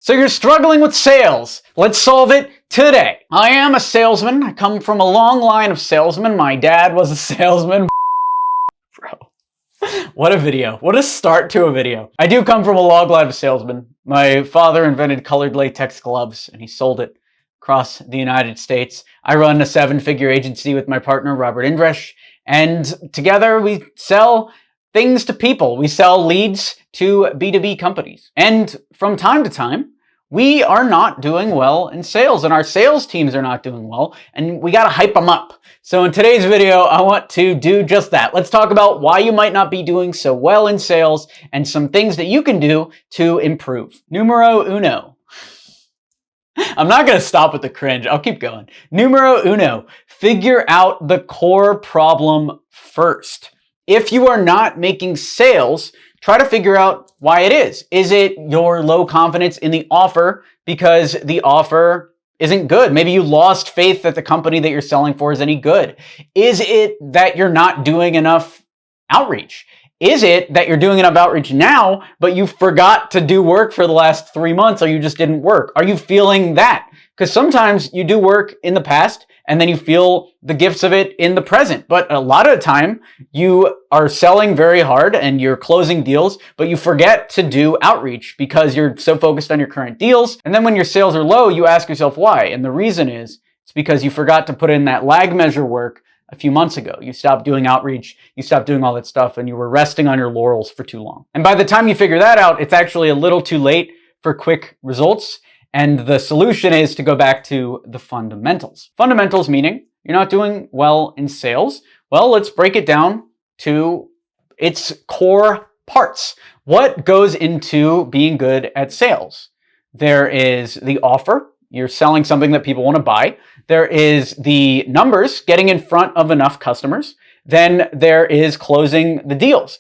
So you're struggling with sales. Let's solve it today. I am a salesman. I come from a long line of salesmen. My dad was a salesman. Bro, what a video. What a start to a video. I do come from a long line of salesmen. My father invented colored latex gloves and he sold it across the United States. I run a 7-figure agency with my partner, Robert Indresh, and together we sell things to people. We sell leads to B2B companies. And from time to time, we are not doing well in sales and our sales teams are not doing well and we gotta hype them up. So in today's video, I want to do just that. Let's talk about why you might not be doing so well in sales and some things that you can do to improve. Numero uno. I'm not gonna stop with the cringe. I'll keep going. Numero uno. Figure out the core problem first. If you are not making sales, try to figure out why it is. Is it your low confidence in the offer because the offer isn't good? Maybe you lost faith that the company that you're selling for is any good. Is it that you're not doing enough outreach? Is it that you're doing enough outreach now, but you forgot to do work for the last 3 months or you just didn't work? Are you feeling that? Because sometimes you do work in the past and then you feel the gifts of it in the present. But a lot of the time you are selling very hard and you're closing deals, but you forget to do outreach because you're so focused on your current deals. And then when your sales are low, you ask yourself why. And the reason is it's because you forgot to put in that lag measure work a few months ago. You stopped doing outreach, you stopped doing all that stuff, and you were resting on your laurels for too long. And by the time you figure that out, it's actually a little too late for quick results. And the solution is to go back to the fundamentals. Fundamentals meaning you're not doing well in sales. Well, let's break it down to its core parts. What goes into being good at sales? There is the offer. You're selling something that people want to buy. There is the numbers, getting in front of enough customers. Then there is closing the deals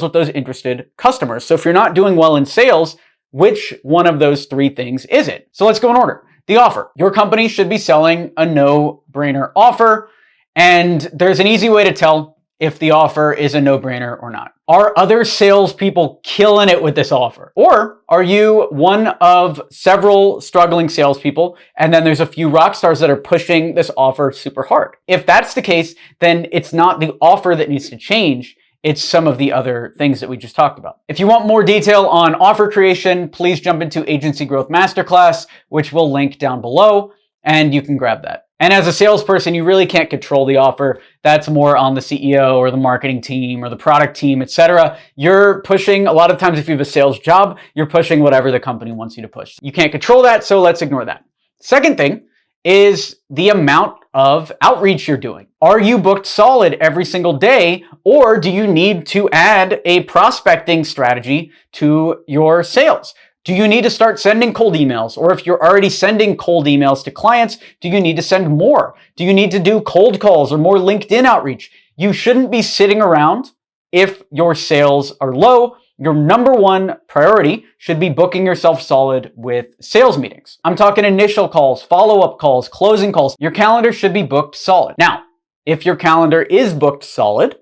with those interested customers. So if you're not doing well in sales, which one of those three things is it? So let's go in order. The offer. Your company should be selling a no-brainer offer. And there's an easy way to tell if the offer is a no-brainer or not. Are other salespeople killing it with this offer? Or are you one of several struggling salespeople and then there's a few rock stars that are pushing this offer super hard? If that's the case, then it's not the offer that needs to change. It's some of the other things that we just talked about. If you want more detail on offer creation, please jump into Agency Growth Masterclass, which we'll link down below, and you can grab that. And as a salesperson, you really can't control the offer. That's more on the CEO or the marketing team or the product team, etc. You're pushing, a lot of times if you have a sales job, you're pushing whatever the company wants you to push. You can't control that, so let's ignore that. Second thing is the amount of outreach you're doing. Are you booked solid every single day, or do you need to add a prospecting strategy to your sales? Do you need to start sending cold emails? Or if you're already sending cold emails to clients, do you need to send more? Do you need to do cold calls or more LinkedIn outreach? You shouldn't be sitting around if your sales are low. Your number one priority should be booking yourself solid with sales meetings. I'm talking initial calls, follow-up calls, closing calls. Your calendar should be booked solid. Now, if your calendar is booked solid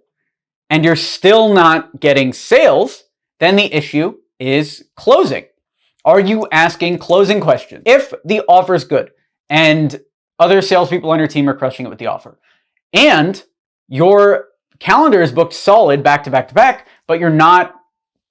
and you're still not getting sales, then the issue is closing. Are you asking closing questions? If the offer is good and other salespeople on your team are crushing it with the offer and your calendar is booked solid back to back to back, but you're not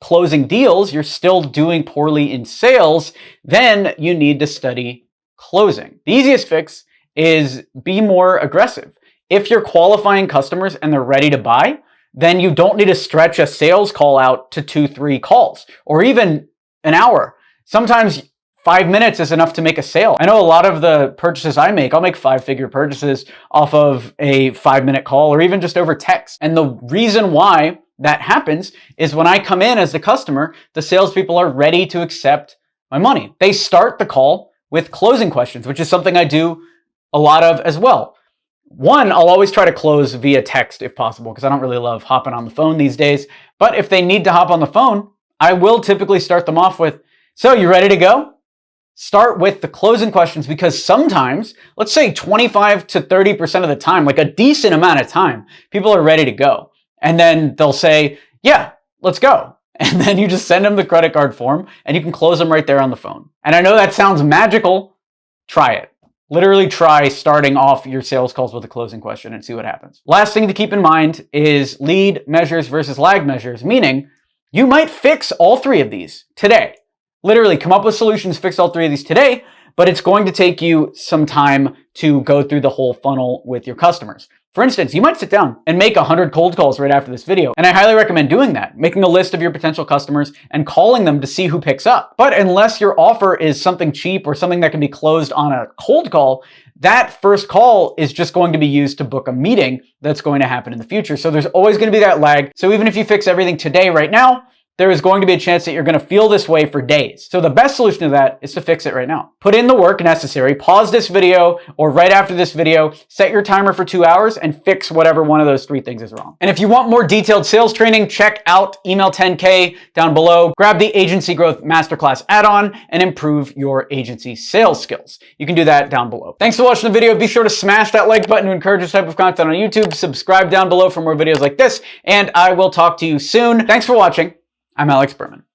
closing deals, you're still doing poorly in sales, then you need to study closing. The easiest fix is be more aggressive. If you're qualifying customers and they're ready to buy, then you don't need to stretch a sales call out to 2-3 calls or even an hour. Sometimes 5 minutes is enough to make a sale. I know a lot of the purchases I make, I'll make 5-figure purchases off of a 5-minute call or even just over text. And the reason why that happens is when I come in as the customer, the salespeople are ready to accept my money. They start the call with closing questions, which is something I do a lot of as well. One, I'll always try to close via text if possible, because I don't really love hopping on the phone these days. But if they need to hop on the phone, I will typically start them off with, "So you ready to go?" Start with the closing questions, because sometimes, let's say 25 to 30% of the time, like a decent amount of time, people are ready to go. And then they'll say, "Yeah, let's go." and then you just send them the credit card form and you can close them right there on the phone. And I know that sounds magical. Try it. Literally try starting off your sales calls with a closing question and see what happens. Last thing to keep in mind is lead measures versus lag measures, meaning you might fix all three of these today. Literally come up with solutions, fix all three of these today, but it's going to take you some time to go through the whole funnel with your customers. For instance, you might sit down and make 100 cold calls right after this video, and I highly recommend doing that, making a list of your potential customers and calling them to see who picks up. But unless your offer is something cheap or something that can be closed on a cold call, that first call is just going to be used to book a meeting that's going to happen in the future. So there's always going to be that lag. So even if you fix everything today, right now, there is going to be a chance that you're going to feel this way for days. So the best solution to that is to fix it right now. Put in the work necessary, pause this video or right after this video, set your timer for 2 hours and fix whatever one of those three things is wrong. And if you want more detailed sales training, check out Email 10K down below. Grab the Agency Growth Masterclass add-on and improve your agency sales skills. You can do that down below. Thanks for watching the video. Be sure to smash that like button to encourage this type of content on YouTube. Subscribe down below for more videos like this, and I will talk to you soon. Thanks for watching. I'm Berman.